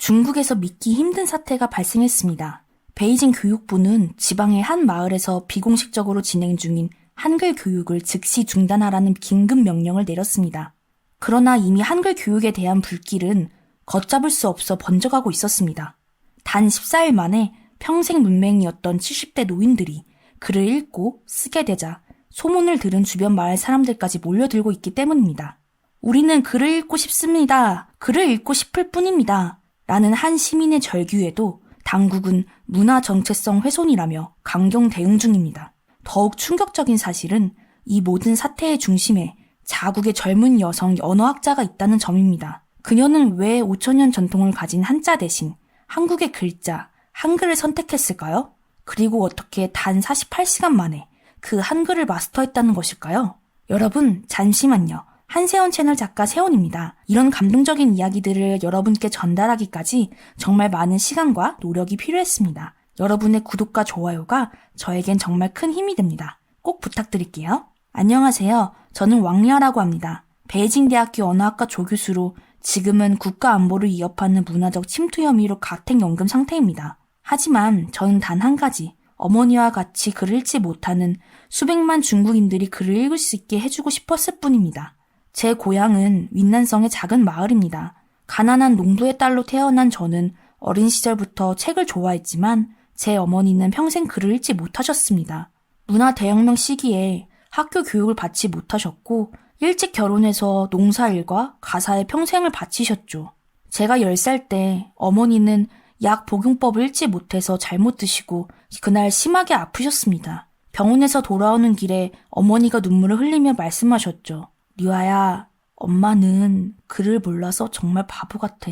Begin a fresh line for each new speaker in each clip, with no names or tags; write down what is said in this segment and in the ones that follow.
중국에서 믿기 힘든 사태가 발생했습니다. 베이징 교육부는 지방의 한 마을에서 비공식적으로 진행 중인 한글 교육을 즉시 중단하라는 긴급 명령을 내렸습니다. 그러나 이미 한글 교육에 대한 불길은 걷잡을 수 없어 번져가고 있었습니다. 단 14일 만에 평생 문맹이었던 70대 노인들이 글을 읽고 쓰게 되자 소문을 들은 주변 마을 사람들까지 몰려들고 있기 때문입니다. 우리는 글을 읽고 싶습니다. 글을 읽고 싶을 뿐입니다. 라는 한 시민의 절규에도 당국은 문화 정체성 훼손이라며 강경 대응 중입니다. 더욱 충격적인 사실은 이 모든 사태의 중심에 자국의 젊은 여성 언어학자가 있다는 점입니다. 그녀는 왜 5천년 전통을 가진 한자 대신 한국의 글자, 한글을 선택했을까요? 그리고 어떻게 단 48시간 만에 그 한글을 마스터했다는 것일까요? 여러분, 잠시만요. 한세원 채널 작가 세원입니다. 이런 감동적인 이야기들을 여러분께 전달하기까지 정말 많은 시간과 노력이 필요했습니다. 여러분의 구독과 좋아요가 저에겐 정말 큰 힘이 됩니다. 꼭 부탁드릴게요. 안녕하세요. 저는 왕리아라고 합니다. 베이징대학교 언어학과 조교수로 지금은 국가안보를 위협하는 문화적 침투 혐의로 가택연금 상태입니다. 하지만 저는 단 한 가지, 어머니와 같이 글을 읽지 못하는 수백만 중국인들이 글을 읽을 수 있게 해주고 싶었을 뿐입니다. 제 고향은 윈난성의 작은 마을입니다. 가난한 농부의 딸로 태어난 저는 어린 시절부터 책을 좋아했지만 제 어머니는 평생 글을 읽지 못하셨습니다. 문화 대혁명 시기에 학교 교육을 받지 못하셨고 일찍 결혼해서 농사일과 가사에 평생을 바치셨죠. 제가 10살 때 어머니는 약 복용법을 읽지 못해서 잘못 드시고 그날 심하게 아프셨습니다. 병원에서 돌아오는 길에 어머니가 눈물을 흘리며 말씀하셨죠. 리아야, 엄마는 글을 몰라서 정말 바보 같아.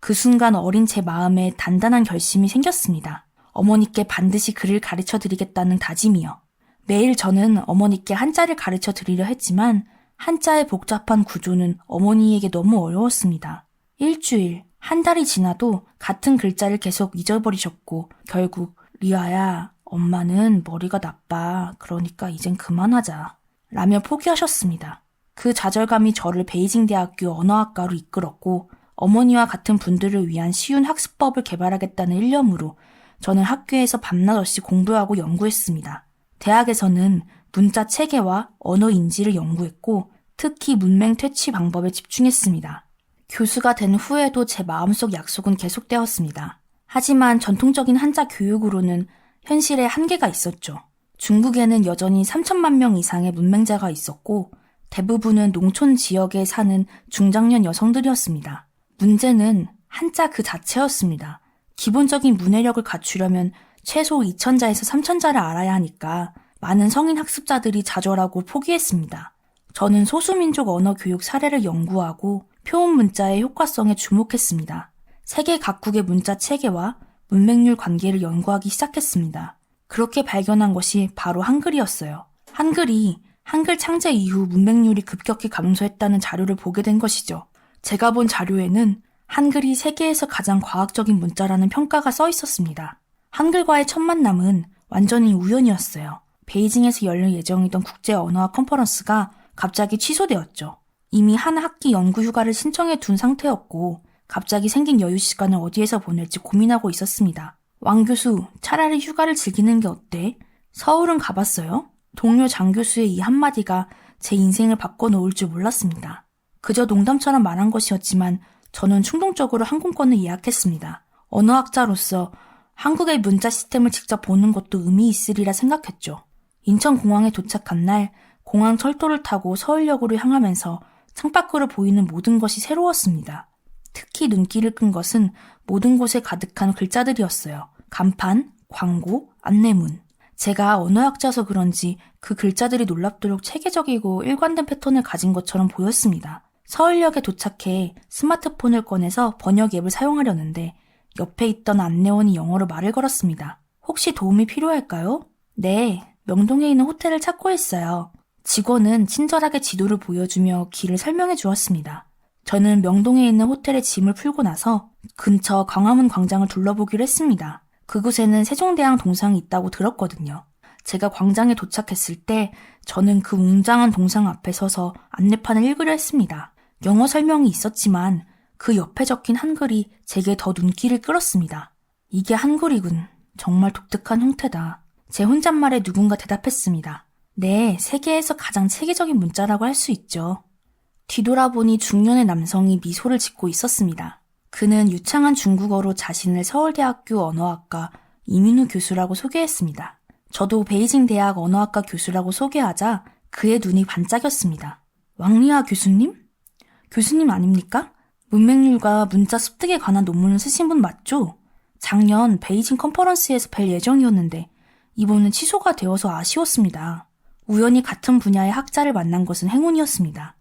그 순간 어린 제 마음에 단단한 결심이 생겼습니다. 어머니께 반드시 글을 가르쳐 드리겠다는 다짐이요. 매일 저는 어머니께 한자를 가르쳐 드리려 했지만 한자의 복잡한 구조는 어머니에게 너무 어려웠습니다. 일주일, 한 달이 지나도 같은 글자를 계속 잊어버리셨고 결국 리아야, 엄마는 머리가 나빠. 그러니까 이젠 그만하자. 라며 포기하셨습니다. 그 좌절감이 저를 베이징대학교 언어학과로 이끌었고 어머니와 같은 분들을 위한 쉬운 학습법을 개발하겠다는 일념으로 저는 학교에서 밤낮 없이 공부하고 연구했습니다. 대학에서는 문자 체계와 언어 인지를 연구했고 특히 문맹 퇴치 방법에 집중했습니다. 교수가 된 후에도 제 마음속 약속은 계속되었습니다. 하지만 전통적인 한자 교육으로는 현실에 한계가 있었죠. 중국에는 여전히 3천만 명 이상의 문맹자가 있었고 대부분은 농촌 지역에 사는 중장년 여성들이었습니다. 문제는 한자 그 자체였습니다. 기본적인 문해력을 갖추려면 최소 2천자에서 3천자를 알아야 하니까 많은 성인 학습자들이 좌절하고 포기했습니다. 저는 소수민족 언어 교육 사례를 연구하고 표온 문자의 효과성에 주목했습니다. 세계 각국의 문자 체계와 문맹률 관계를 연구하기 시작했습니다. 그렇게 발견한 것이 바로 한글이었어요. 한글이 한글 창제 이후 문맹률이 급격히 감소했다는 자료를 보게 된 것이죠. 제가 본 자료에는 한글이 세계에서 가장 과학적인 문자라는 평가가 써 있었습니다. 한글과의 첫 만남은 완전히 우연이었어요. 베이징에서 열릴 예정이던 국제 언어학 컨퍼런스가 갑자기 취소되었죠. 이미 한 학기 연구 휴가를 신청해 둔 상태였고 갑자기 생긴 여유 시간을 어디에서 보낼지 고민하고 있었습니다. 왕 교수, 차라리 휴가를 즐기는 게 어때? 서울은 가봤어요? 동료 장 교수의 이 한마디가 제 인생을 바꿔놓을 줄 몰랐습니다. 그저 농담처럼 말한 것이었지만 저는 충동적으로 항공권을 예약했습니다. 언어학자로서 한국의 문자 시스템을 직접 보는 것도 의미 있으리라 생각했죠. 인천공항에 도착한 날 공항 철도를 타고 서울역으로 향하면서 창밖으로 보이는 모든 것이 새로웠습니다. 특히 눈길을 끈 것은 모든 곳에 가득한 글자들이었어요. 간판, 광고, 안내문. 제가 언어학자서 그런지 그 글자들이 놀랍도록 체계적이고 일관된 패턴을 가진 것처럼 보였습니다. 서울역에 도착해 스마트폰을 꺼내서 번역 앱을 사용하려는데 옆에 있던 안내원이 영어로 말을 걸었습니다. 혹시 도움이 필요할까요? 네, 명동에 있는 호텔을 찾고 있어요. 직원은 친절하게 지도를 보여주며 길을 설명해 주었습니다. 저는 명동에 있는 호텔에 짐을 풀고 나서 근처 광화문 광장을 둘러보기로 했습니다. 그곳에는 세종대왕 동상이 있다고 들었거든요. 제가 광장에 도착했을 때 저는 그 웅장한 동상 앞에 서서 안내판을 읽으려 했습니다. 영어 설명이 있었지만 그 옆에 적힌 한글이 제게 더 눈길을 끌었습니다. 이게 한글이군. 정말 독특한 형태다. 제 혼잣말에 누군가 대답했습니다. 네, 세계에서 가장 체계적인 문자라고 할 수 있죠. 뒤돌아보니 중년의 남성이 미소를 짓고 있었습니다. 그는 유창한 중국어로 자신을 서울대학교 언어학과 이민우 교수라고 소개했습니다. 저도 베이징 대학 언어학과 교수라고 소개하자 그의 눈이 반짝였습니다. 왕리아 교수님? 교수님 아닙니까? 문맹률과 문자 습득에 관한 논문을 쓰신 분 맞죠? 작년 베이징 컨퍼런스에서 뵐 예정이었는데 이번은 취소가 되어서 아쉬웠습니다. 우연히 같은 분야의 학자를 만난 것은 행운이었습니다.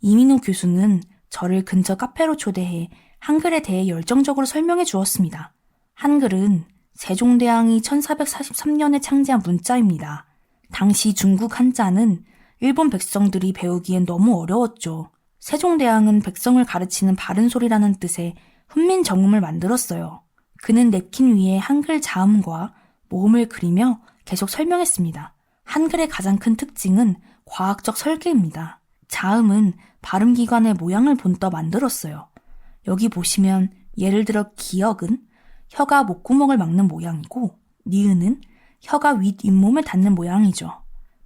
이민호 교수는 저를 근처 카페로 초대해 한글에 대해 열정적으로 설명해 주었습니다. 한글은 세종대왕이 1443년에 창제한 문자입니다. 당시 중국 한자는 일본 백성들이 배우기엔 너무 어려웠죠. 세종대왕은 백성을 가르치는 바른 소리라는 뜻의 훈민정음을 만들었어요. 그는 냅킨 위에 한글 자음과 모음을 그리며 계속 설명했습니다. 한글의 가장 큰 특징은 과학적 설계입니다. 자음은 발음기관의 모양을 본떠 만들었어요. 여기 보시면 예를 들어 기역은 혀가 목구멍을 막는 모양이고 니은은 혀가 윗잇몸에 닿는 모양이죠.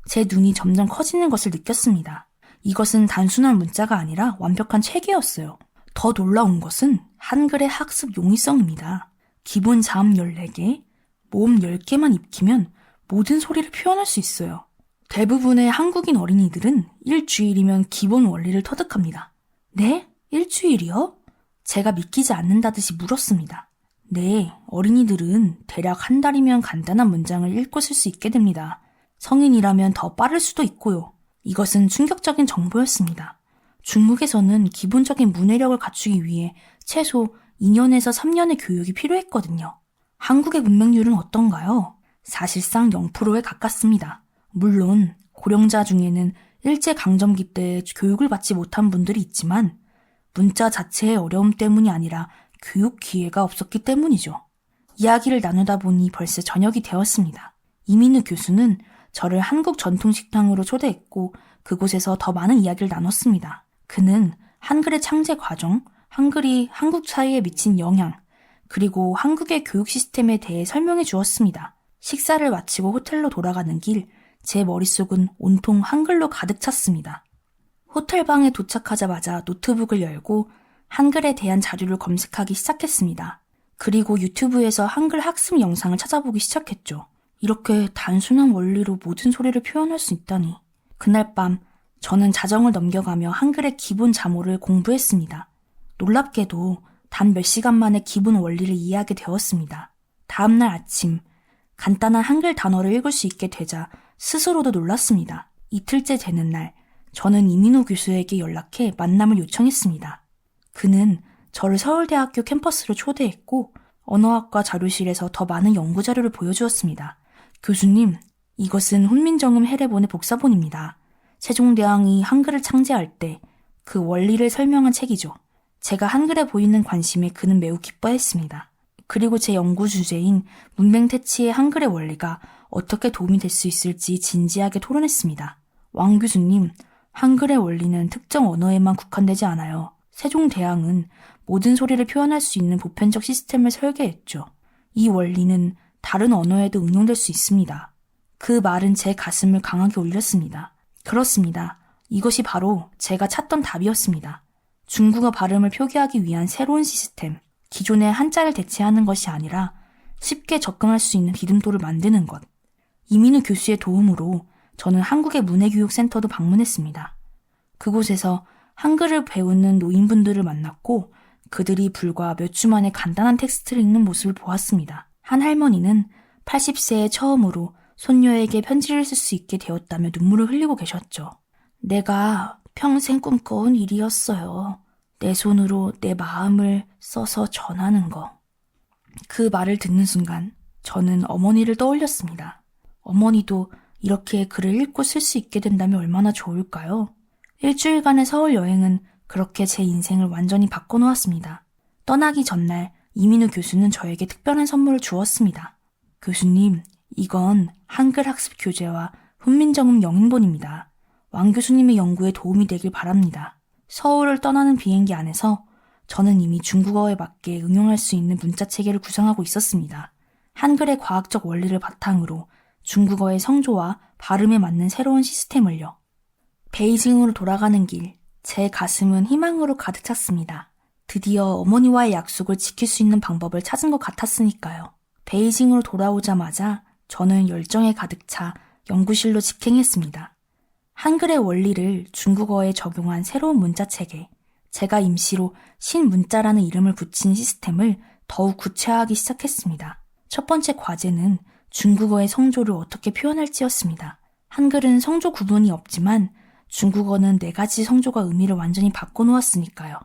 제 눈이 점점 커지는 것을 느꼈습니다. 이것은 단순한 문자가 아니라 완벽한 체계였어요. 더 놀라운 것은 한글의 학습 용이성입니다. 기본 자음 14개, 모음 10개만 익히면 모든 소리를 표현할 수 있어요. 대부분의 한국인 어린이들은 일주일이면 기본 원리를 터득합니다. 네? 일주일이요? 제가 믿기지 않는다듯이 물었습니다. 네, 어린이들은 대략 한 달이면 간단한 문장을 읽고 쓸 수 있게 됩니다. 성인이라면 더 빠를 수도 있고요. 이것은 충격적인 정보였습니다. 중국에서는 기본적인 문해력을 갖추기 위해 최소 2년에서 3년의 교육이 필요했거든요. 한국의 문맹률은 어떤가요? 사실상 0%에 가깝습니다. 물론 고령자 중에는 일제강점기 때 교육을 받지 못한 분들이 있지만 문자 자체의 어려움 때문이 아니라 교육 기회가 없었기 때문이죠. 이야기를 나누다 보니 벌써 저녁이 되었습니다. 이민우 교수는 저를 한국 전통식당으로 초대했고 그곳에서 더 많은 이야기를 나눴습니다. 그는 한글의 창제 과정, 한글이 한국 사회에 미친 영향, 그리고 한국의 교육 시스템에 대해 설명해 주었습니다. 식사를 마치고 호텔로 돌아가는 길, 제 머릿속은 온통 한글로 가득 찼습니다. 호텔방에 도착하자마자 노트북을 열고 한글에 대한 자료를 검색하기 시작했습니다. 그리고 유튜브에서 한글 학습 영상을 찾아보기 시작했죠. 이렇게 단순한 원리로 모든 소리를 표현할 수 있다니. 그날 밤 저는 자정을 넘겨가며 한글의 기본 자모를 공부했습니다. 놀랍게도 단 몇 시간 만에 기본 원리를 이해하게 되었습니다. 다음날 아침 간단한 한글 단어를 읽을 수 있게 되자 스스로도 놀랐습니다. 이틀째 되는 날 저는 이민호 교수에게 연락해 만남을 요청했습니다. 그는 저를 서울대학교 캠퍼스로 초대했고 언어학과 자료실에서 더 많은 연구자료를 보여주었습니다. 교수님, 이것은 훈민정음 해례본의 복사본입니다. 세종대왕이 한글을 창제할 때 그 원리를 설명한 책이죠. 제가 한글에 보이는 관심에 그는 매우 기뻐했습니다. 그리고 제 연구 주제인 문맹태치의 한글의 원리가 어떻게 도움이 될 수 있을지 진지하게 토론했습니다. 왕 교수님, 한글의 원리는 특정 언어에만 국한되지 않아요. 세종대왕은 모든 소리를 표현할 수 있는 보편적 시스템을 설계했죠. 이 원리는 다른 언어에도 응용될 수 있습니다. 그 말은 제 가슴을 강하게 울렸습니다. 그렇습니다. 이것이 바로 제가 찾던 답이었습니다. 중국어 발음을 표기하기 위한 새로운 시스템, 기존의 한자를 대체하는 것이 아니라 쉽게 접근할 수 있는 디딤돌을 만드는 것. 이민우 교수의 도움으로 저는 한국의 문해교육센터도 방문했습니다. 그곳에서 한글을 배우는 노인분들을 만났고 그들이 불과 몇 주 만에 간단한 텍스트를 읽는 모습을 보았습니다. 한 할머니는 80세에 처음으로 손녀에게 편지를 쓸 수 있게 되었다며 눈물을 흘리고 계셨죠. 내가 평생 꿈꿔온 일이었어요. 내 손으로 내 마음을 써서 전하는 거. 그 말을 듣는 순간 저는 어머니를 떠올렸습니다. 어머니도 이렇게 글을 읽고 쓸 수 있게 된다면 얼마나 좋을까요? 일주일간의 서울 여행은 그렇게 제 인생을 완전히 바꿔놓았습니다. 떠나기 전날 이민우 교수는 저에게 특별한 선물을 주었습니다. 교수님, 이건 한글 학습 교재와 훈민정음 영인본입니다. 왕 교수님의 연구에 도움이 되길 바랍니다. 서울을 떠나는 비행기 안에서 저는 이미 중국어에 맞게 응용할 수 있는 문자 체계를 구상하고 있었습니다. 한글의 과학적 원리를 바탕으로 중국어의 성조와 발음에 맞는 새로운 시스템을요. 베이징으로 돌아가는 길, 제 가슴은 희망으로 가득 찼습니다. 드디어 어머니와의 약속을 지킬 수 있는 방법을 찾은 것 같았으니까요. 베이징으로 돌아오자마자 저는 열정에 가득 차 연구실로 직행했습니다. 한글의 원리를 중국어에 적용한 새로운 문자체계, 제가 임시로 신문자라는 이름을 붙인 시스템을 더욱 구체화하기 시작했습니다. 첫 번째 과제는 중국어의 성조를 어떻게 표현할지였습니다. 한글은 성조 구분이 없지만 중국어는 4가지 성조가 의미를 완전히 바꿔놓았으니까요.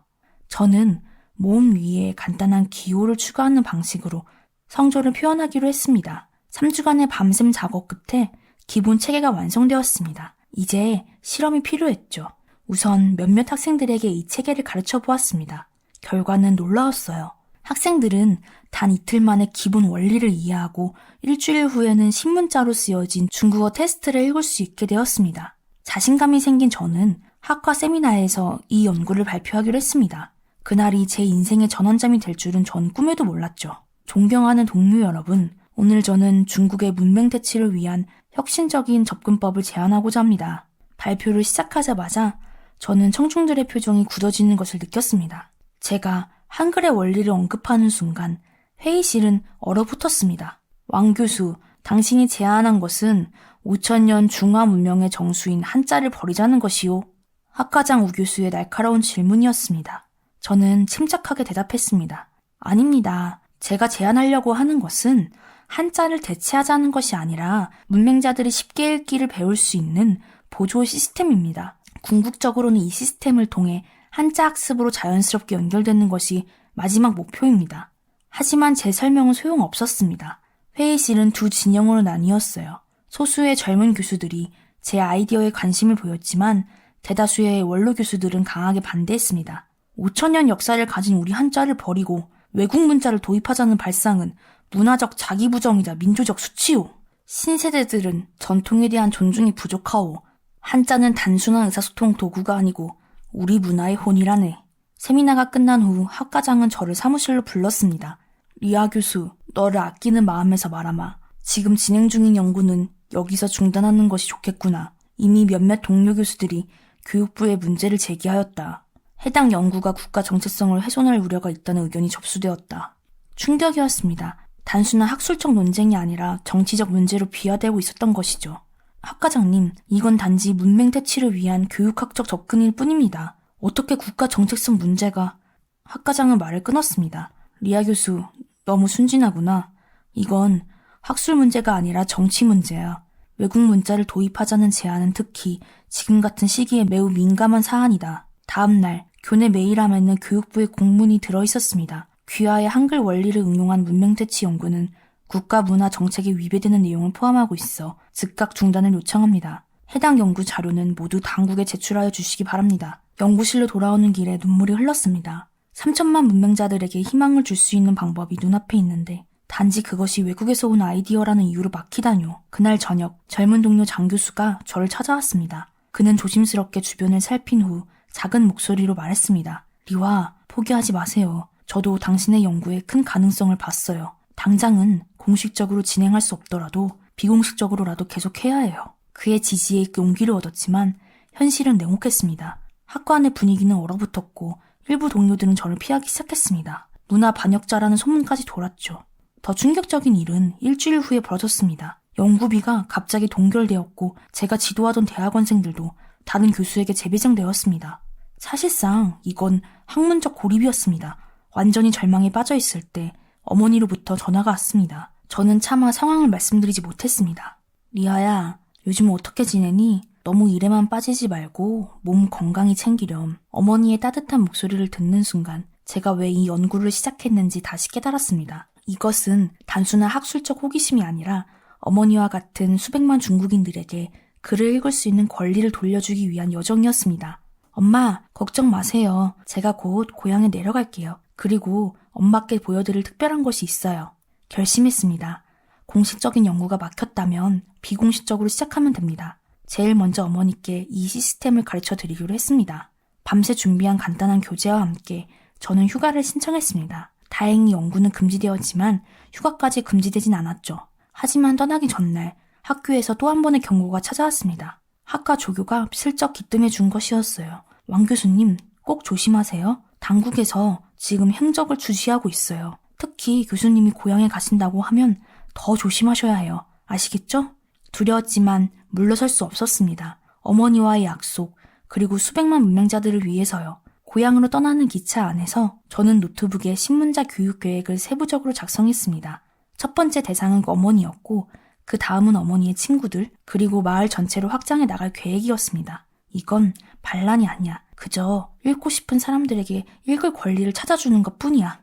저는 모음 위에 간단한 기호를 추가하는 방식으로 성조를 표현하기로 했습니다. 3주간의 밤샘 작업 끝에 기본 체계가 완성되었습니다. 이제 실험이 필요했죠. 우선 몇몇 학생들에게 이 체계를 가르쳐 보았습니다. 결과는 놀라웠어요. 학생들은 단 이틀 만에 기본 원리를 이해하고 일주일 후에는 신문자로 쓰여진 중국어 테스트를 읽을 수 있게 되었습니다. 자신감이 생긴 저는 학과 세미나에서 이 연구를 발표하기로 했습니다. 그날이 제 인생의 전환점이 될 줄은 전 꿈에도 몰랐죠. 존경하는 동료 여러분, 오늘 저는 중국의 문맹 퇴치를 위한 혁신적인 접근법을 제안하고자 합니다. 발표를 시작하자마자 저는 청중들의 표정이 굳어지는 것을 느꼈습니다. 제가 한글의 원리를 언급하는 순간 회의실은 얼어붙었습니다. 왕 교수, 당신이 제안한 것은 5000년 중화 문명의 정수인 한자를 버리자는 것이요. 학과장 우 교수의 날카로운 질문이었습니다. 저는 침착하게 대답했습니다. 아닙니다. 제가 제안하려고 하는 것은 한자를 대체하자는 것이 아니라 문맹자들이 쉽게 읽기를 배울 수 있는 보조 시스템입니다. 궁극적으로는 이 시스템을 통해 한자 학습으로 자연스럽게 연결되는 것이 마지막 목표입니다. 하지만 제 설명은 소용없었습니다. 회의실은 2 진영으로 나뉘었어요. 소수의 젊은 교수들이 제 아이디어에 관심을 보였지만 대다수의 원로 교수들은 강하게 반대했습니다. 5000년 역사를 가진 우리 한자를 버리고 외국 문자를 도입하자는 발상은 문화적 자기부정이자 민족적 수치요. 신세대들은 전통에 대한 존중이 부족하오. 한자는 단순한 의사소통 도구가 아니고 우리 문화의 혼이라네. 세미나가 끝난 후 학과장은 저를 사무실로 불렀습니다. 리아 교수, 너를 아끼는 마음에서 말하마. 지금 진행 중인 연구는 여기서 중단하는 것이 좋겠구나. 이미 몇몇 동료 교수들이 교육부에 문제를 제기하였다. 해당 연구가 국가 정체성을 훼손할 우려가 있다는 의견이 접수되었다. 충격이었습니다. 단순한 학술적 논쟁이 아니라 정치적 문제로 비화되고 있었던 것이죠. 학과장님, 이건 단지 문맹 퇴치를 위한 교육학적 접근일 뿐입니다. 어떻게 국가 정체성 문제가... 학과장은 말을 끊었습니다. 리아 교수, 너무 순진하구나. 이건 학술 문제가 아니라 정치 문제야. 외국 문자를 도입하자는 제안은 특히 지금 같은 시기에 매우 민감한 사안이다. 다음 날 교내 메일함에는 교육부의 공문이 들어있었습니다. 귀하의 한글 원리를 응용한 문맹퇴치 연구는 국가문화 정책에 위배되는 내용을 포함하고 있어 즉각 중단을 요청합니다. 해당 연구 자료는 모두 당국에 제출하여 주시기 바랍니다. 연구실로 돌아오는 길에 눈물이 흘렀습니다. 3천만 문맹자들에게 희망을 줄 수 있는 방법이 눈앞에 있는데 단지 그것이 외국에서 온 아이디어라는 이유로 막히다뇨. 그날 저녁 젊은 동료 장 교수가 저를 찾아왔습니다. 그는 조심스럽게 주변을 살핀 후 작은 목소리로 말했습니다. 리와, 포기하지 마세요. 저도 당신의 연구에 큰 가능성을 봤어요. 당장은 공식적으로 진행할 수 없더라도 비공식적으로라도 계속해야 해요. 그의 지지에 용기를 얻었지만 현실은 냉혹했습니다. 학과 안의 분위기는 얼어붙었고 일부 동료들은 저를 피하기 시작했습니다. 문화 반역자라는 소문까지 돌았죠. 더 충격적인 일은 일주일 후에 벌어졌습니다. 연구비가 갑자기 동결되었고 제가 지도하던 대학원생들도 다른 교수에게 재배정되었습니다. 사실상 이건 학문적 고립이었습니다. 완전히 절망에 빠져있을 때 어머니로부터 전화가 왔습니다. 저는 차마 상황을 말씀드리지 못했습니다. 리아야, 요즘 어떻게 지내니? 너무 일에만 빠지지 말고 몸 건강히 챙기렴. 어머니의 따뜻한 목소리를 듣는 순간 제가 왜 이 연구를 시작했는지 다시 깨달았습니다. 이것은 단순한 학술적 호기심이 아니라 어머니와 같은 수백만 중국인들에게 글을 읽을 수 있는 권리를 돌려주기 위한 여정이었습니다. 엄마, 걱정 마세요. 제가 곧 고향에 내려갈게요. 그리고 엄마께 보여드릴 특별한 것이 있어요. 결심했습니다. 공식적인 연구가 막혔다면 비공식적으로 시작하면 됩니다. 제일 먼저 어머니께 이 시스템을 가르쳐 드리기로 했습니다. 밤새 준비한 간단한 교재와 함께 저는 휴가를 신청했습니다. 다행히 연구는 금지되었지만 휴가까지 금지되진 않았죠. 하지만 떠나기 전날 학교에서 또 한 번의 경고가 찾아왔습니다. 학과 조교가 슬쩍 기뜸해 준 것이었어요. 왕 교수님, 꼭 조심하세요. 당국에서 지금 행적을 주시하고 있어요. 특히 교수님이 고향에 가신다고 하면 더 조심하셔야 해요. 아시겠죠? 두려웠지만 물러설 수 없었습니다. 어머니와의 약속, 그리고 수백만 문맹자들을 위해서요. 고향으로 떠나는 기차 안에서 저는 노트북에 신문자 교육 계획을 세부적으로 작성했습니다. 첫 번째 대상은 어머니였고 그 다음은 어머니의 친구들, 그리고 마을 전체로 확장해 나갈 계획이었습니다. 이건 반란이 아니야. 그저 읽고 싶은 사람들에게 읽을 권리를 찾아주는 것뿐이야.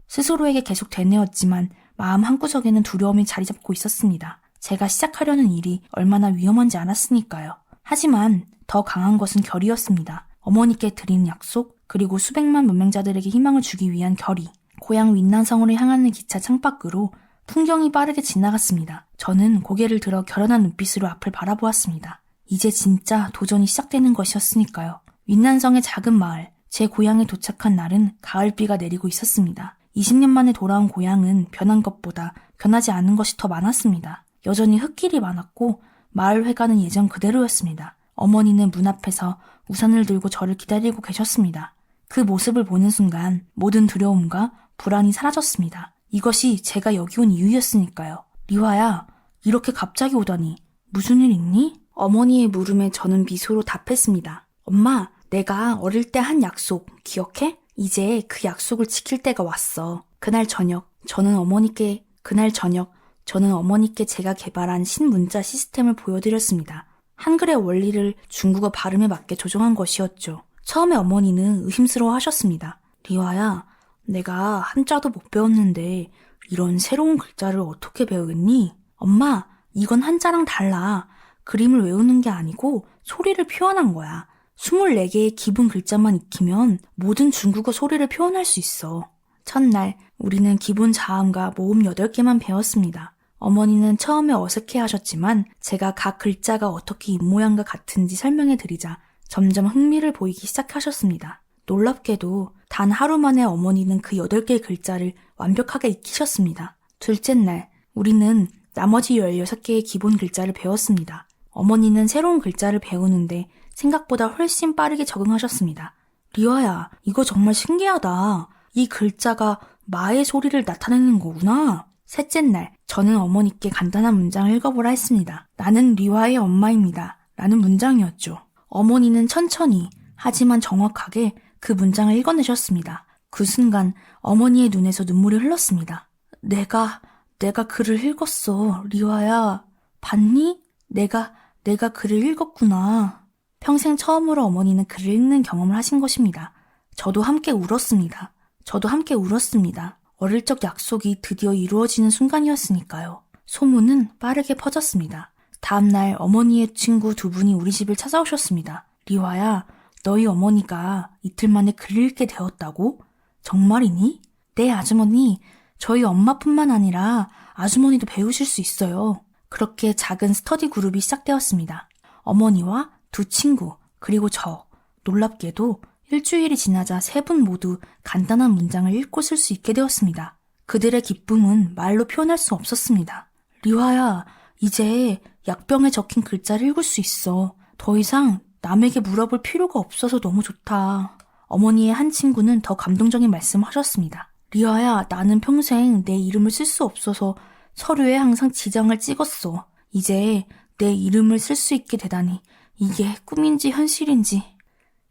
스스로에게 계속 되뇌었지만 마음 한구석에는 두려움이 자리 잡고 있었습니다. 제가 시작하려는 일이 얼마나 위험한지 알았으니까요. 하지만 더 강한 것은 결의였습니다. 어머니께 드린 약속, 그리고 수백만 문맹자들에게 희망을 주기 위한 결의. 고향 윈난성으로 향하는 기차 창밖으로 풍경이 빠르게 지나갔습니다. 저는 고개를 들어 결연한 눈빛으로 앞을 바라보았습니다. 이제 진짜 도전이 시작되는 것이었으니까요. 윈난성의 작은 마을, 제 고향에 도착한 날은 가을비가 내리고 있었습니다. 20년 만에 돌아온 고향은 변한 것보다 변하지 않은 것이 더 많았습니다. 여전히 흙길이 많았고 마을 회관은 예전 그대로였습니다. 어머니는 문 앞에서 우산을 들고 저를 기다리고 계셨습니다. 그 모습을 보는 순간 모든 두려움과 불안이 사라졌습니다. 이것이 제가 여기 온 이유였으니까요. 리화야, 이렇게 갑자기 오다니 무슨 일 있니? 어머니의 물음에 저는 미소로 답했습니다. 엄마, 내가 어릴 때 한 약속 기억해? 이제 그 약속을 지킬 때가 왔어. 그날 저녁 저는 어머니께 제가 개발한 신문자 시스템을 보여드렸습니다. 한글의 원리를 중국어 발음에 맞게 조정한 것이었죠. 처음에 어머니는 의심스러워 하셨습니다. 리화야, 내가 한자도 못 배웠는데 이런 새로운 글자를 어떻게 배우겠니? 엄마, 이건 한자랑 달라. 그림을 외우는 게 아니고 소리를 표현한 거야. 24개의 기본 글자만 익히면 모든 중국어 소리를 표현할 수 있어. 첫날 우리는 기본 자음과 모음 8개만 배웠습니다. 어머니는 처음에 어색해하셨지만 제가 각 글자가 어떻게 입모양과 같은지 설명해드리자 점점 흥미를 보이기 시작하셨습니다. 놀랍게도 단 하루 만에 어머니는 그 8개의 글자를 완벽하게 익히셨습니다. 둘째 날 우리는 나머지 16개의 기본 글자를 배웠습니다. 어머니는 새로운 글자를 배우는데 생각보다 훨씬 빠르게 적응하셨습니다. 리화야, 이거 정말 신기하다. 이 글자가 마의 소리를 나타내는 거구나. 셋째 날, 저는 어머니께 간단한 문장을 읽어보라 했습니다. 나는 리화의 엄마입니다. 라는 문장이었죠. 어머니는 천천히, 하지만 정확하게 그 문장을 읽어내셨습니다. 그 순간 어머니의 눈에서 눈물이 흘렀습니다. 내가 글을 읽었어, 리화야. 봤니? 내가 글을 읽었구나. 평생 처음으로 어머니는 글을 읽는 경험을 하신 것입니다. 저도 함께 울었습니다. 어릴 적 약속이 드디어 이루어지는 순간이었으니까요. 소문은 빠르게 퍼졌습니다. 다음날 어머니의 친구 2분이 우리 집을 찾아오셨습니다. 리화야, 너희 어머니가 이틀 만에 글을 읽게 되었다고? 정말이니? 네, 아주머니. 저희 엄마뿐만 아니라 아주머니도 배우실 수 있어요. 그렇게 작은 스터디 그룹이 시작되었습니다. 어머니와 2 친구, 그리고 저. 놀랍게도 일주일이 지나자 3분 모두 간단한 문장을 읽고 쓸 수 있게 되었습니다. 그들의 기쁨은 말로 표현할 수 없었습니다. 리화야, 이제 약병에 적힌 글자를 읽을 수 있어. 더 이상 남에게 물어볼 필요가 없어서 너무 좋다. 어머니의 한 친구는 더 감동적인 말씀을 하셨습니다. 리화야, 나는 평생 내 이름을 쓸 수 없어서 서류에 항상 지장을 찍었어. 이제 내 이름을 쓸 수 있게 되다니 이게 꿈인지 현실인지.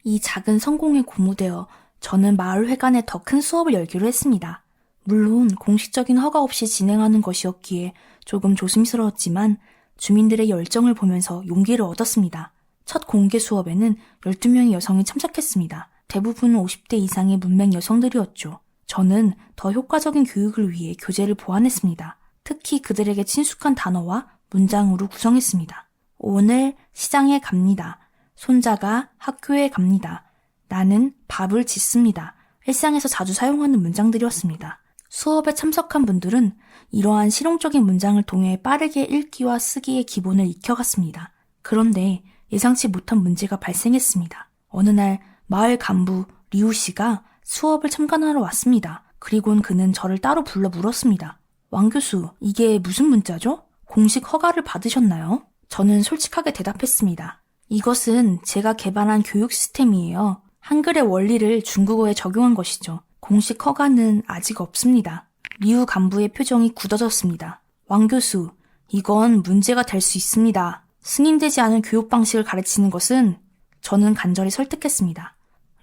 이 작은 성공에 고무되어 저는 마을 회관에 더 큰 수업을 열기로 했습니다. 물론 공식적인 허가 없이 진행하는 것이었기에 조금 조심스러웠지만 주민들의 열정을 보면서 용기를 얻었습니다. 첫 공개 수업에는 12명의 여성이 참석했습니다. 대부분 50대 이상의 문맹 여성들이었죠. 저는 더 효과적인 교육을 위해 교재를 보완했습니다. 특히 그들에게 친숙한 단어와 문장으로 구성했습니다. 오늘 시장에 갑니다. 손자가 학교에 갑니다. 나는 밥을 짓습니다. 일상에서 자주 사용하는 문장들이었습니다. 수업에 참석한 분들은 이러한 실용적인 문장을 통해 빠르게 읽기와 쓰기의 기본을 익혀갔습니다. 그런데 예상치 못한 문제가 발생했습니다. 어느 날 마을 간부 리우 씨가 수업을 참관하러 왔습니다. 그리곤 그는 저를 따로 불러 물었습니다. 왕 교수, 이게 무슨 문자죠? 공식 허가를 받으셨나요? 저는 솔직하게 대답했습니다. 이것은 제가 개발한 교육 시스템이에요. 한글의 원리를 중국어에 적용한 것이죠. 공식 허가는 아직 없습니다. 리우 간부의 표정이 굳어졌습니다. 왕 교수, 이건 문제가 될 수 있습니다. 승인되지 않은 교육 방식을 가르치는 것은 저는 간절히 설득했습니다.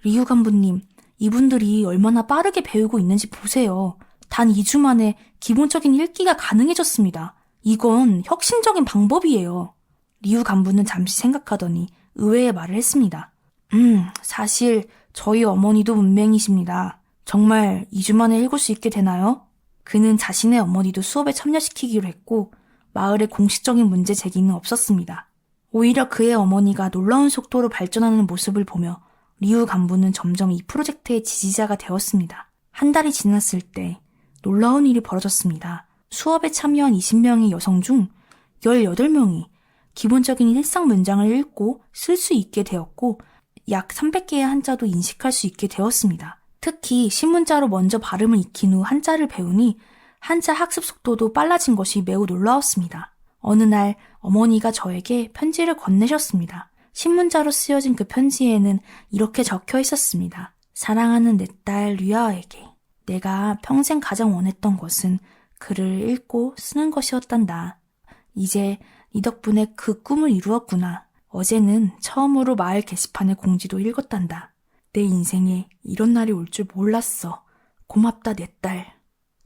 리우 간부님, 이분들이 얼마나 빠르게 배우고 있는지 보세요. 단 2주 만에 기본적인 읽기가 가능해졌습니다. 이건 혁신적인 방법이에요. 리우 간부는 잠시 생각하더니 의외의 말을 했습니다. 사실 저희 어머니도 문맹이십니다. 정말 2주 만에 읽을 수 있게 되나요? 그는 자신의 어머니도 수업에 참여시키기로 했고 마을의 공식적인 문제 제기는 없었습니다. 오히려 그의 어머니가 놀라운 속도로 발전하는 모습을 보며 리우 간부는 점점 이 프로젝트의 지지자가 되었습니다. 한 달이 지났을 때 놀라운 일이 벌어졌습니다. 수업에 참여한 20명의 여성 중 18명이 기본적인 일상 문장을 읽고 쓸 수 있게 되었고 약 300개의 한자도 인식할 수 있게 되었습니다. 특히 신문자로 먼저 발음을 익힌 후 한자를 배우니 한자 학습 속도도 빨라진 것이 매우 놀라웠습니다. 어느 날 어머니가 저에게 편지를 건네셨습니다. 신문자로 쓰여진 그 편지에는 이렇게 적혀 있었습니다. 사랑하는 내 딸 류아에게 내가 평생 가장 원했던 것은 글을 읽고 쓰는 것이었단다. 이제 네 덕분에 그 꿈을 이루었구나. 어제는 처음으로 마을 게시판의 공지도 읽었단다. 내 인생에 이런 날이 올 줄 몰랐어. 고맙다 내 딸.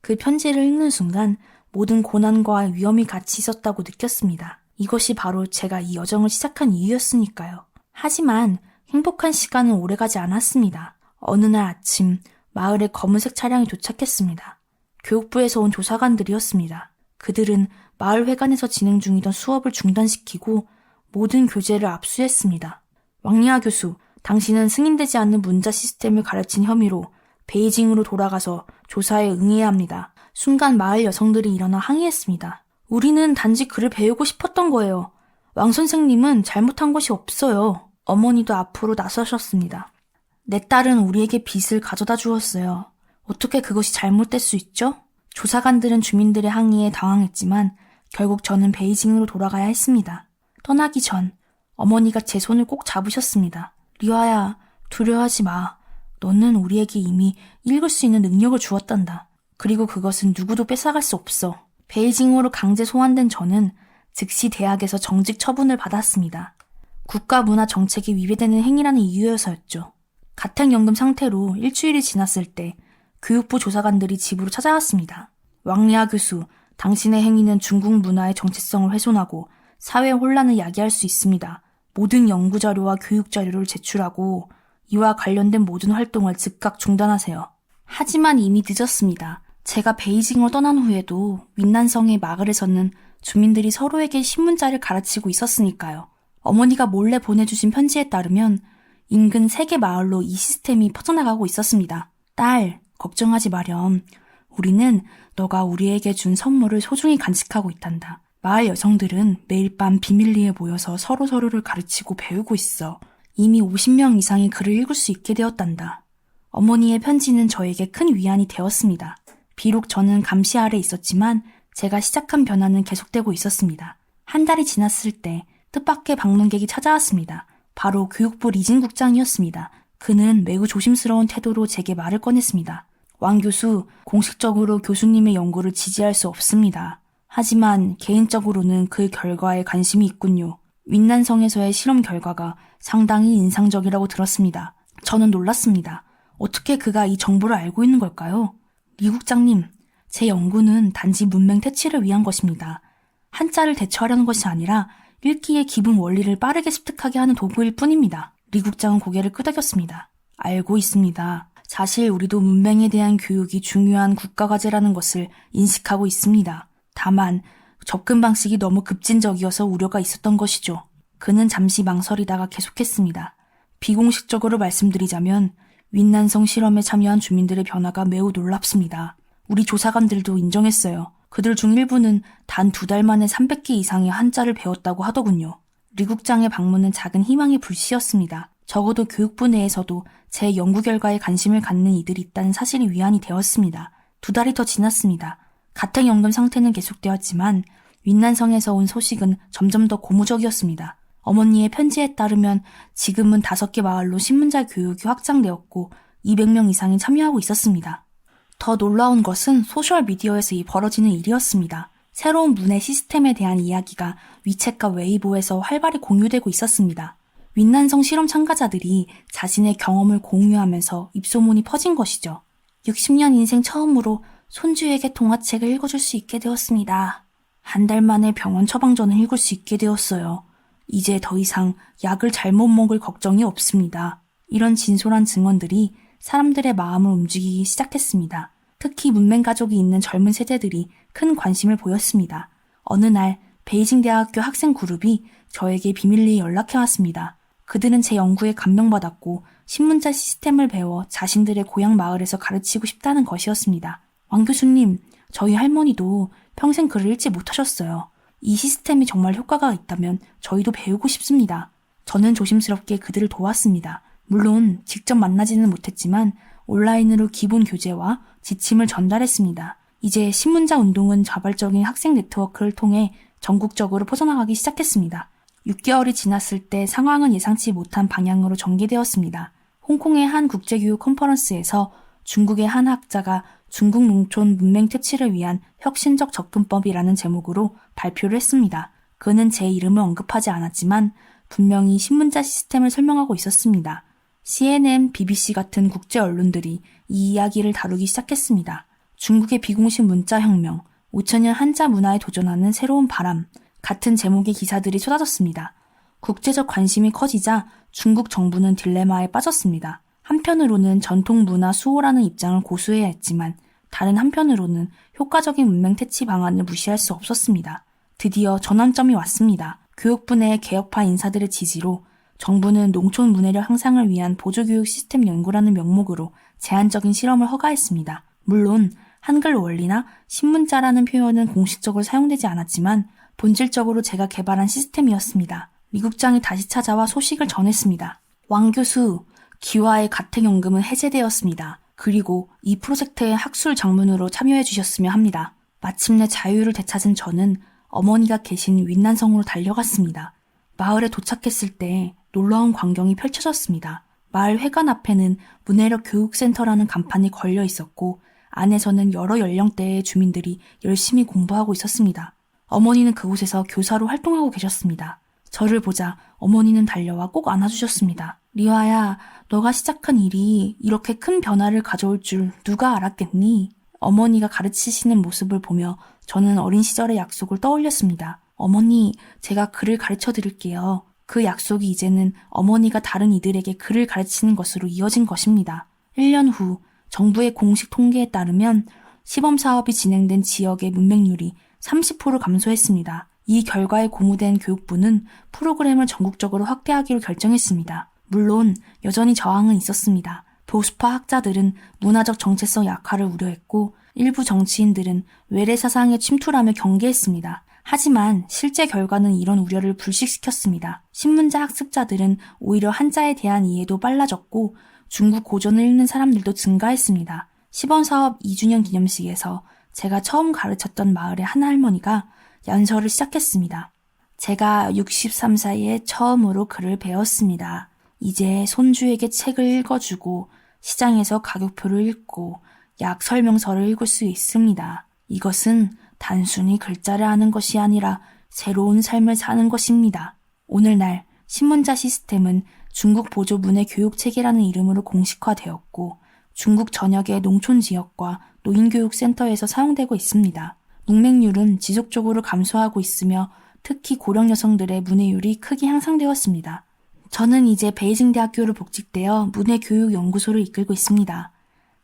그 편지를 읽는 순간 모든 고난과 위험이 같이 있었다고 느꼈습니다. 이것이 바로 제가 이 여정을 시작한 이유였으니까요. 하지만 행복한 시간은 오래가지 않았습니다. 어느 날 아침 마을에 검은색 차량이 도착했습니다. 교육부에서 온 조사관들이었습니다. 그들은 마을회관에서 진행 중이던 수업을 중단시키고 모든 교재를 압수했습니다. 왕리아 교수, 당신은 승인되지 않는 문자 시스템을 가르친 혐의로 베이징으로 돌아가서 조사에 응해야 합니다. 순간 마을 여성들이 일어나 항의했습니다. 우리는 단지 글을 배우고 싶었던 거예요. 왕 선생님은 잘못한 것이 없어요. 어머니도 앞으로 나서셨습니다. 내 딸은 우리에게 빚을 가져다 주었어요. 어떻게 그것이 잘못될 수 있죠? 조사관들은 주민들의 항의에 당황했지만 결국 저는 베이징으로 돌아가야 했습니다. 떠나기 전 어머니가 제 손을 꼭 잡으셨습니다. 리화야, 두려워하지 마. 너는 우리에게 이미 읽을 수 있는 능력을 주었단다. 그리고 그것은 누구도 뺏어갈 수 없어. 베이징으로 강제 소환된 저는 즉시 대학에서 정직 처분을 받았습니다. 국가문화 정책에 위배되는 행위라는 이유여서였죠. 가택연금 상태로 일주일이 지났을 때 교육부 조사관들이 집으로 찾아왔습니다. 왕리아 교수, 당신의 행위는 중국 문화의 정체성을 훼손하고 사회 혼란을 야기할 수 있습니다. 모든 연구자료와 교육자료를 제출하고 이와 관련된 모든 활동을 즉각 중단하세요. 하지만 이미 늦었습니다. 제가 베이징을 떠난 후에도 윈난성의 마을에서는 주민들이 서로에게 신문자를 가르치고 있었으니까요. 어머니가 몰래 보내주신 편지에 따르면 인근 3개 마을로 이 시스템이 퍼져나가고 있었습니다. 딸, 걱정하지 마렴. 우리는 너가 우리에게 준 선물을 소중히 간직하고 있단다. 마을 여성들은 매일 밤 비밀리에 모여서 서로서로를 가르치고 배우고 있어. 이미 50명 이상이 글을 읽을 수 있게 되었단다. 어머니의 편지는 저에게 큰 위안이 되었습니다. 비록 저는 감시 아래 있었지만 제가 시작한 변화는 계속되고 있었습니다. 한 달이 지났을 때 뜻밖의 방문객이 찾아왔습니다. 바로 교육부 리진 국장이었습니다. 그는 매우 조심스러운 태도로 제게 말을 꺼냈습니다. 왕 교수, 공식적으로 교수님의 연구를 지지할 수 없습니다. 하지만 개인적으로는 그 결과에 관심이 있군요. 윈난성에서의 실험 결과가 상당히 인상적이라고 들었습니다. 저는 놀랐습니다. 어떻게 그가 이 정보를 알고 있는 걸까요? 리 국장님, 제 연구는 단지 문맹 퇴치를 위한 것입니다. 한자를 대처하려는 것이 아니라 읽기의 기본 원리를 빠르게 습득하게 하는 도구일 뿐입니다. 리 국장은 고개를 끄덕였습니다. 알고 있습니다. 사실 우리도 문맹에 대한 교육이 중요한 국가과제라는 것을 인식하고 있습니다. 다만 접근 방식이 너무 급진적이어서 우려가 있었던 것이죠. 그는 잠시 망설이다가 계속했습니다. 비공식적으로 말씀드리자면 윈난성 실험에 참여한 주민들의 변화가 매우 놀랍습니다. 우리 조사관들도 인정했어요. 그들 중 일부는 단 2달 만에 300개 이상의 한자를 배웠다고 하더군요. 리 국장의 방문은 작은 희망의 불씨였습니다. 적어도 교육부 내에서도 제 연구 결과에 관심을 갖는 이들이 있다는 사실이 위안이 되었습니다. 2달이 더 지났습니다. 가택연금 상태는 계속되었지만 윈난성에서 온 소식은 점점 더 고무적이었습니다. 어머니의 편지에 따르면 지금은 5개 마을로 신문자 교육이 확장되었고 200명 이상이 참여하고 있었습니다. 더 놀라운 것은 소셜미디어에서 벌어지는 일이었습니다. 새로운 문해 시스템에 대한 이야기가 위챗과 웨이보에서 활발히 공유되고 있었습니다. 윈난성 실험 참가자들이 자신의 경험을 공유하면서 입소문이 퍼진 것이죠. 60년 인생 처음으로 손주에게 동화책을 읽어줄 수 있게 되었습니다. 1달 만에 병원 처방전을 읽을 수 있게 되었어요. 이제 더 이상 약을 잘못 먹을 걱정이 없습니다. 이런 진솔한 증언들이 사람들의 마음을 움직이기 시작했습니다. 특히 문맹가족이 있는 젊은 세대들이 큰 관심을 보였습니다. 어느 날 베이징 대학교 학생 그룹이 저에게 비밀리에 연락해왔습니다. 그들은 제 연구에 감명받았고 신문자 시스템을 배워 자신들의 고향 마을에서 가르치고 싶다는 것이었습니다. 왕 교수님, 저희 할머니도 평생 글을 읽지 못하셨어요. 이 시스템이 정말 효과가 있다면 저희도 배우고 싶습니다. 저는 조심스럽게 그들을 도왔습니다. 물론 직접 만나지는 못했지만 온라인으로 기본 교재와 지침을 전달했습니다. 이제 신문자 운동은 자발적인 학생 네트워크를 통해 전국적으로 퍼져나가기 시작했습니다. 6개월이 지났을 때 상황은 예상치 못한 방향으로 전개되었습니다. 홍콩의 한 국제교육 컨퍼런스에서 중국의 한 학자가 중국 농촌 문맹 퇴치를 위한 혁신적 접근법이라는 제목으로 발표를 했습니다. 그는 제 이름을 언급하지 않았지만 분명히 신문자 시스템을 설명하고 있었습니다. CNN, BBC 같은 국제 언론들이 이 이야기를 다루기 시작했습니다. 중국의 비공식 문자혁명, 5천년 한자 문화에 도전하는 새로운 바람 같은 제목의 기사들이 쏟아졌습니다. 국제적 관심이 커지자 중국 정부는 딜레마에 빠졌습니다. 한편으로는 전통 문화 수호라는 입장을 고수해야 했지만 다른 한편으로는 효과적인 문맹 퇴치 방안을 무시할 수 없었습니다. 드디어 전환점이 왔습니다. 교육부 내 개혁파 인사들의 지지로 정부는 농촌 문해력 향상을 위한 보조교육 시스템 연구라는 명목으로 제한적인 실험을 허가했습니다. 물론 한글 원리나 신문자라는 표현은 공식적으로 사용되지 않았지만 본질적으로 제가 개발한 시스템이었습니다. 미국장이 다시 찾아와 소식을 전했습니다. 왕 교수, 기와의 가택연금은 해제되었습니다. 그리고 이 프로젝트의 학술 장문으로 참여해 주셨으면 합니다. 마침내 자유를 되찾은 저는 어머니가 계신 윈난성으로 달려갔습니다. 마을에 도착했을 때 놀라운 광경이 펼쳐졌습니다. 마을 회관 앞에는 문해력 교육센터라는 간판이 걸려 있었고 안에서는 여러 연령대의 주민들이 열심히 공부하고 있었습니다. 어머니는 그곳에서 교사로 활동하고 계셨습니다. 저를 보자 어머니는 달려와 꼭 안아주셨습니다. 리와야, 너가 시작한 일이 이렇게 큰 변화를 가져올 줄 누가 알았겠니? 어머니가 가르치시는 모습을 보며 저는 어린 시절의 약속을 떠올렸습니다. 어머니, 제가 글을 가르쳐 드릴게요. 그 약속이 이제는 어머니가 다른 이들에게 글을 가르치는 것으로 이어진 것입니다. 1년 후 정부의 공식 통계에 따르면 시범 사업이 진행된 지역의 문맹률이 30% 감소했습니다. 이 결과에 고무된 교육부는 프로그램을 전국적으로 확대하기로 결정했습니다. 물론 여전히 저항은 있었습니다. 보수파 학자들은 문화적 정체성 약화를 우려했고 일부 정치인들은 외래 사상의 침투라며 경계했습니다. 하지만 실제 결과는 이런 우려를 불식시켰습니다. 신문자 학습자들은 오히려 한자에 대한 이해도 빨라졌고 중국 고전을 읽는 사람들도 증가했습니다. 시범사업 2주년 기념식에서 제가 처음 가르쳤던 마을의 한 할머니가 연설을 시작했습니다. 제가 63세에 처음으로 글을 배웠습니다. 이제 손주에게 책을 읽어주고 시장에서 가격표를 읽고 약 설명서를 읽을 수 있습니다. 이것은 단순히 글자를 아는 것이 아니라 새로운 삶을 사는 것입니다. 오늘날 신문자 시스템은 중국 보조문해 교육체계라는 이름으로 공식화되었고 중국 전역의 농촌 지역과 노인교육센터에서 사용되고 있습니다. 문맹률은 지속적으로 감소하고 있으며 특히 고령 여성들의 문해율이 크게 향상되었습니다. 저는 이제 베이징 대학교를 복직되어 문해교육연구소를 이끌고 있습니다.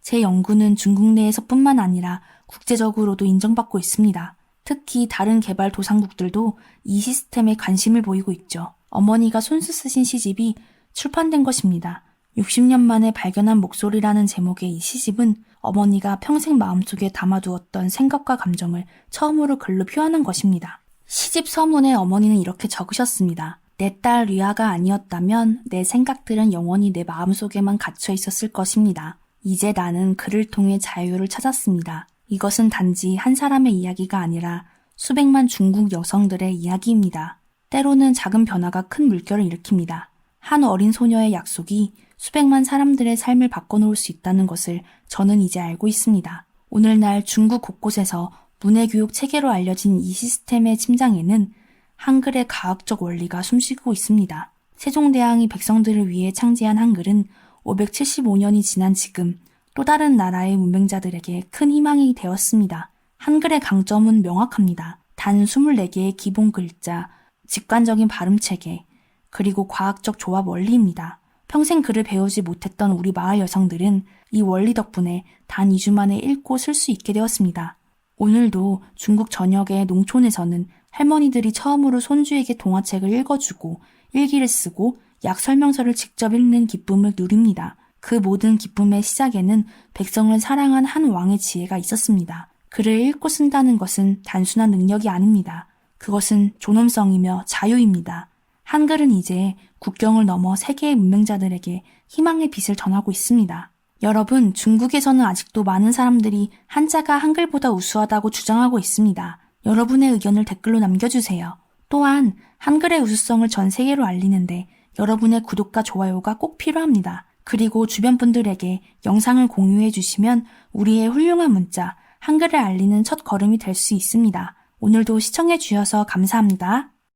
제 연구는 중국 내에서뿐만 아니라 국제적으로도 인정받고 있습니다. 특히 다른 개발도상국들도 이 시스템에 관심을 보이고 있죠. 어머니가 손수 쓰신 시집이 출판된 것입니다. 60년 만에 발견한 목소리라는 제목의 이 시집은 어머니가 평생 마음속에 담아두었던 생각과 감정을 처음으로 글로 표현한 것입니다. 시집 서문에 어머니는 이렇게 적으셨습니다. 내 딸 리아가 아니었다면 내 생각들은 영원히 내 마음속에만 갇혀 있었을 것입니다. 이제 나는 그를 통해 자유를 찾았습니다. 이것은 단지 한 사람의 이야기가 아니라 수백만 중국 여성들의 이야기입니다. 때로는 작은 변화가 큰 물결을 일으킵니다. 한 어린 소녀의 약속이 수백만 사람들의 삶을 바꿔놓을 수 있다는 것을 저는 이제 알고 있습니다. 오늘날 중국 곳곳에서 문해교육 체계로 알려진 이 시스템의 심장에는 한글의 과학적 원리가 숨쉬고 있습니다. 세종대왕이 백성들을 위해 창제한 한글은 575년이 지난 지금 또 다른 나라의 문맹자들에게 큰 희망이 되었습니다. 한글의 강점은 명확합니다. 단 24개의 기본 글자, 직관적인 발음 체계, 그리고 과학적 조합 원리입니다. 평생 글을 배우지 못했던 우리 마을 여성들은 이 원리 덕분에 단 2주 만에 읽고 쓸 수 있게 되었습니다. 오늘도 중국 전역의 농촌에서는 할머니들이 처음으로 손주에게 동화책을 읽어주고 일기를 쓰고 약 설명서를 직접 읽는 기쁨을 누립니다. 그 모든 기쁨의 시작에는 백성을 사랑한 한 왕의 지혜가 있었습니다. 글을 읽고 쓴다는 것은 단순한 능력이 아닙니다. 그것은 존엄성이며 자유입니다. 한글은 이제 국경을 넘어 세계의 문맹자들에게 희망의 빛을 전하고 있습니다. 여러분, 중국에서는 아직도 많은 사람들이 한자가 한글보다 우수하다고 주장하고 있습니다. 여러분의 의견을 댓글로 남겨주세요. 또한 한글의 우수성을 전 세계로 알리는데 여러분의 구독과 좋아요가 꼭 필요합니다. 그리고 주변 분들에게 영상을 공유해 주시면 우리의 훌륭한 문자, 한글을 알리는 첫 걸음이 될 수 있습니다. 오늘도 시청해 주셔서 감사합니다.